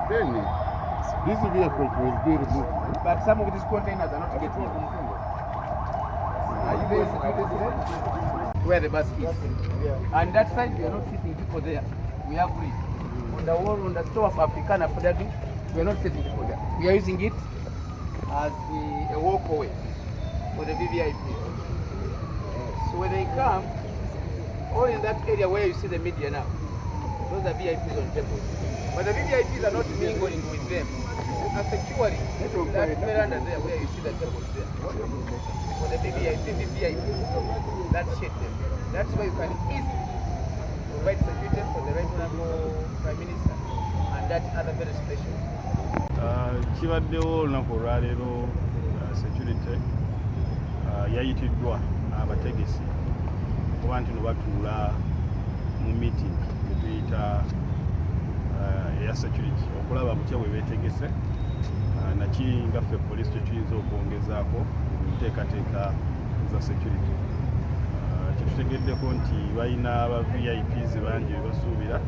Then this vehicle will be removed. But some of these containers are not getting from Congo. Where the bus is. And that side, we are not sitting people there. We have free. On the wall, on the store of Africana for that, we are not sitting people there. We are using it as a walkway for the VVIP. So when they come, all in that area where you see the media now, those are VIPs on tables. But the VVIPs are not mingling with them. They are securing that veranda there where you see the tables there. For the VVIP, that shade them. That's why you can easily provide security for the Right Honorable Prime Minister and that other very special. Kibaddewo olunaku olwaleero security yayitiddwa abategesi okuba nti no batuula mu meeting etuyita eya security okulaba butya bwe beetegese naki nga ffe police kyetuyinza okwongezaako mu nteekateeka za security. Kyetutegeddeko nti balina aba VIPs bangi bye basuubira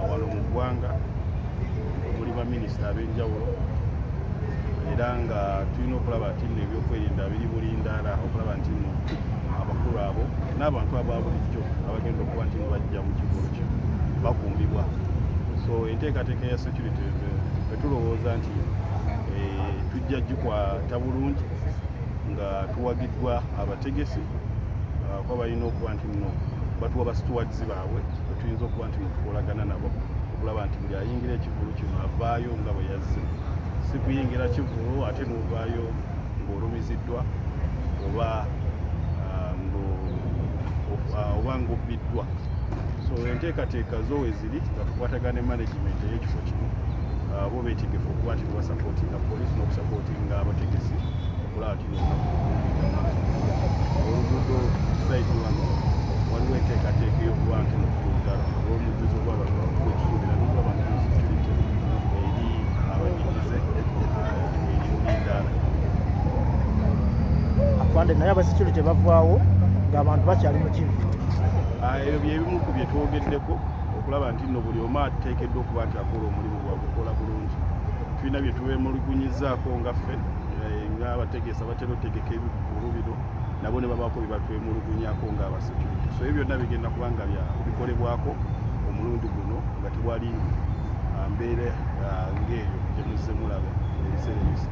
wano mu ggwanga omuli baminisita ab'enjawulo era nga tulina okulaba nti nno ebyokwerinda biri bulindaala okulaba nti nno abakulu abo n'abantu aba bulijjo abagenda okuba nti bajja mu kivulu kyo bakumbibwa. So enteekateeka ya security fetulowooza nti tujja gikwata bulungi nga tuwagiddwa abategesi kuba balina okuba nti nno batuwa basituwadzi baabwe betuyinza okuba nti tukolagana nabo okulaba nti buli ayingira ekivulu kino avaayo nga bwe yazze, si kuyingira kivulu ate n'ovaayo ng'olumiziddwa oba ng'obbiddwa. So enteekateeka zo we ziri nga tukwatagana management ey'ekifo kino bo beetegefu okuba nti tubasapootinga poliisi n'okusapootinga abategesi okulaba nti oluguudo site wano waliwo enteekateeka y'okuba nti nokuluddala olw'omujjuzo gw'abantu gwekisuubira n'okulaba nti security eri abanyigize eri mulindaala. Afande naye abasecurity bavaawo ng'abantu bakyali mu kivu. Ebyo byebimu ku bye twogeddeko okulaba nti nno buli omu ateekeddwa okuba nti akola omulimu gwagukola bulungi. Tulina bye tubeemulugunyizaako nga ffe ng'abategesi abatera otegeka ebivulu bino nabo ne babaako bye batwemulugunyaako ng'abasecurity. So ebyo byonna bigenda kuba nga bikolebwako omulundi guno nga tewali mbeera ng'eyo gye muzze mulaba ebiseera ebisa.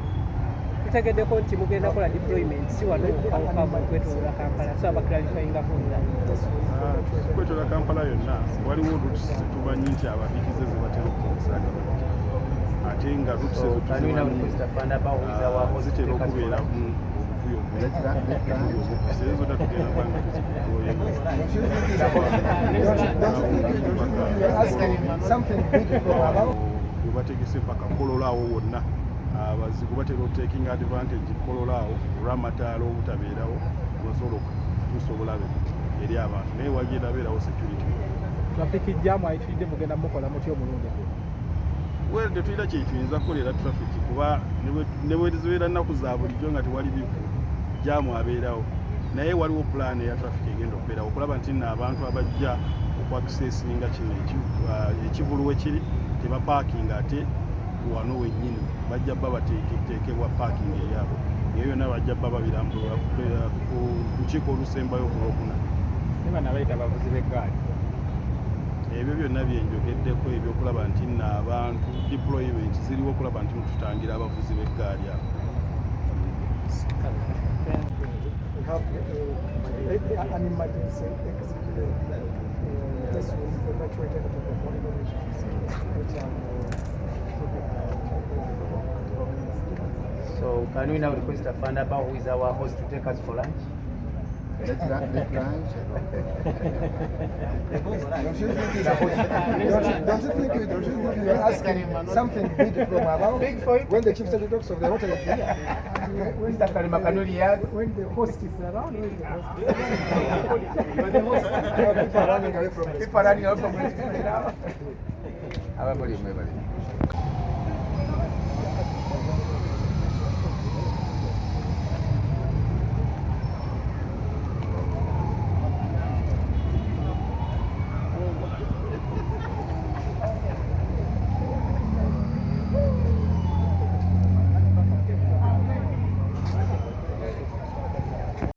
Tutegeddeko nti mugenda kola deployment si wano okawuka kwetoloola Kampala so abaklarifyingako kwetoloola Kampala yonna waliwo routes zetumanyi nti ababikize ze batera okukozesanga ate nga routes ezo zitera okubeera mu obuvuyo busezo zonna tugenda kubanga bwe bategese paka kololaawo wonna abazigu batera taking advantage kololaawo olw'amataala obutabeerawo nosobola okutuusa obulabe eri abantu naye wagenda beerawo security. Traffic jam ayitiridde mugenda mukola mutya omulundi? Well, tetulina kyetuyinza kukolera traffic kuba ne bwe zibeera nnaku za bulijjo nga tewali bivu jaamu abeerawo naye waliwo plan eya traffic egenda okubeerawo okulaba nti nno abantu abajja okwakisesinga kino ekivulu we kiri tebapaakinga ate wano wennyini bajja bba bateekebwa parking eyaabwe eyo yonna bajja bba babirambulwa ku lukiiko olusembayo ku Lwokuna. Bana bayita abavuzi b'eggaali. Ebyo byonna byenjogeddeko ebyokulaba nti nno abantu deployment ziriwo okulaba nti tutangira abavuzi b'eggaali abo. So can we now request a fund about who is our host to take us for lunch? Let's lunch. Don't you think you're asking something big from above? Big for you? When the chief secretary talks of the hotel is here. Mr. Kalimakanuri, When the host is around, where is the host? you're the host. People are running away from the People are running away from the